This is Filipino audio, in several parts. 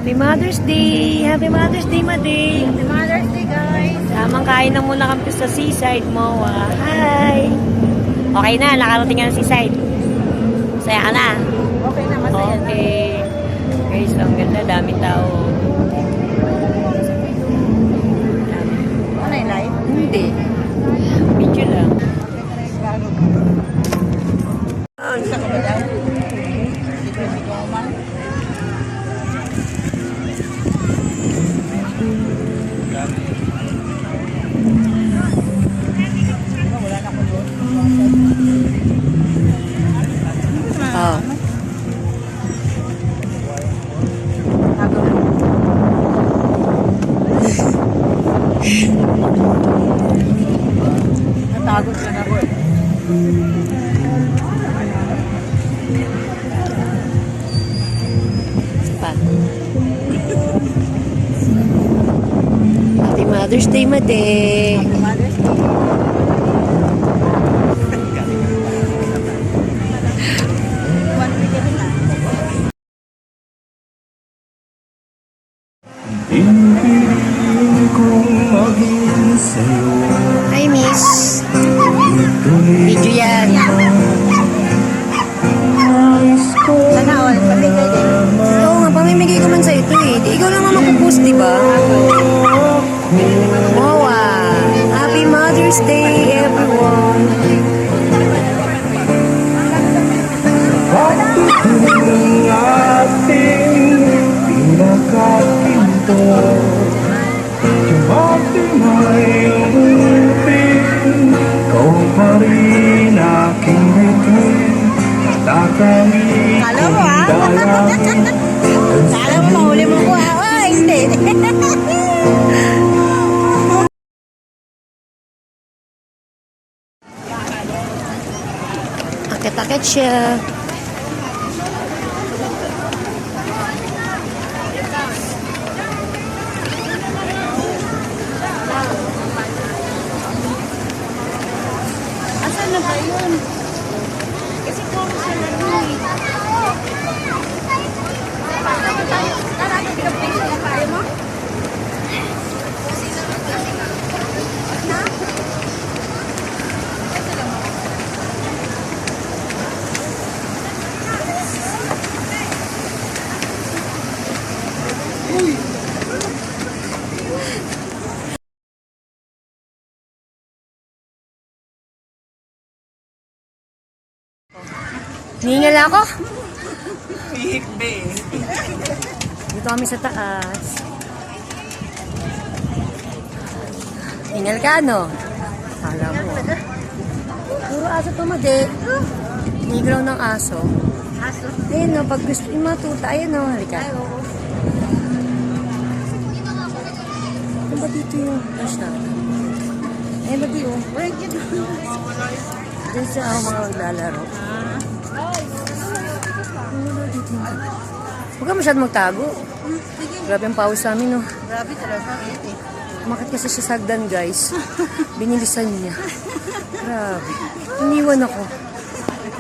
Happy Mother's Day! Happy Mother's Day, Madi! Happy Mother's Day, guys! Tamang kain na muna kami sa seaside mo. Hi! Okay na, nakarating ka na sa seaside. Masaya ka na? Okay na, masaya na. Okay. Guys, ang ganda, dami tao. Ano yung live? Hindi. Video lang. Isa ka ba dyan? Hindi ko hindi ko man. Wala na ko doon. Oh. Natagod ka na ko eh. Pa. Happy Mother's Day, Madi! Happy Mother's Day. One week ka na. Hi, Miss! Video yan. Sana all, pamigay din. Oo nga, pamimigay ko man sa ito eh. Di ikaw naman mapupost, di ba? Wow, Happy Mother's Day, everyone! Kala mo Kala mo mahuli mo ko ah. Oh, hindi. Akit-akit siya. Asan na ba yun? Kasi kung siya na yun. Tara, pinag-picture na tayo mo? Ningal ako. Dito kami sa taas. Ningal ka, no? Alam mo. Puro aso to, Madi. Nigraw ng aso. Aso? Ayun, no? Pag gusto yung matuta, ayun, no? Halika. Ay, oo. Ano ba dito yung flash natin? Ayun, Madi, oh. Break it. Diyan siya ako mga maglalaro. Huwag ka masyadong magtago. Grabe ang pawis sa amin, no? Grabe talaga. Umakit kasi siya sa hagdan, guys. Binilisan niya. Grabe. Iniwan ako.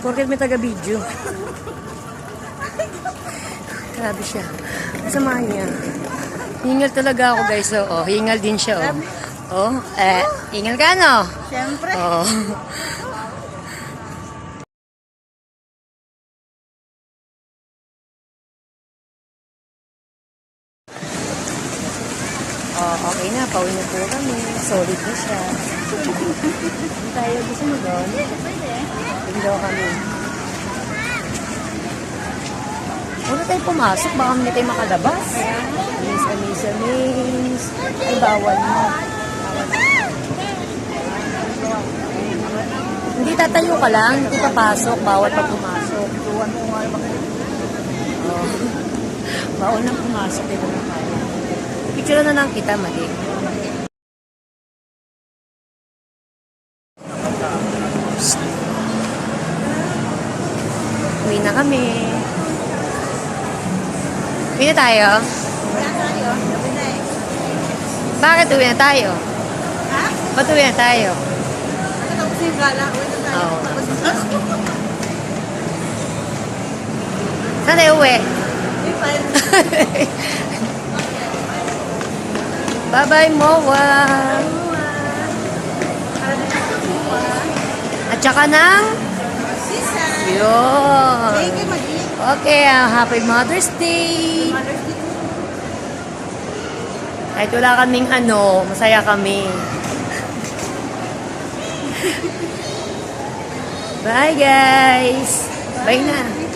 Porket may taga-video. Grabe siya. Kasama niya. Hingal talaga ako, guys. Oh, hingal din siya, oh. Oh, hingal ka, no? Siyempre. Oh. Oh, okay na. Pauwi na po kami. Solid na siya. Hindi tayo. Gusto mo doon? Hindi daw kami. Huwag tayo pumasok. Baka hindi tayo makalabas. Miss. Ay, bawal mo. Hindi tatayo ka lang. Hindi papasok. Bawal pag pumasok. Oh. Bawal na pumasok. Ito na tayo. Picture na lang kita, Madi. Uwi na kami. Uwi na tayo? Wala tayo. Gabi na eh. Bakit uwi na tayo? Ha? Ba't uwi na tayo? Tapos yung gala. Uwi na tayo. Oo. Tapos Saan tayo uwi? May file. Bye-bye, Moa. At saka ng... Sisa. Yun. Thank you, Madi. Okay, Happy Mother's Day. Kahit wala kaming masaya kami. Bye, guys. Bye na.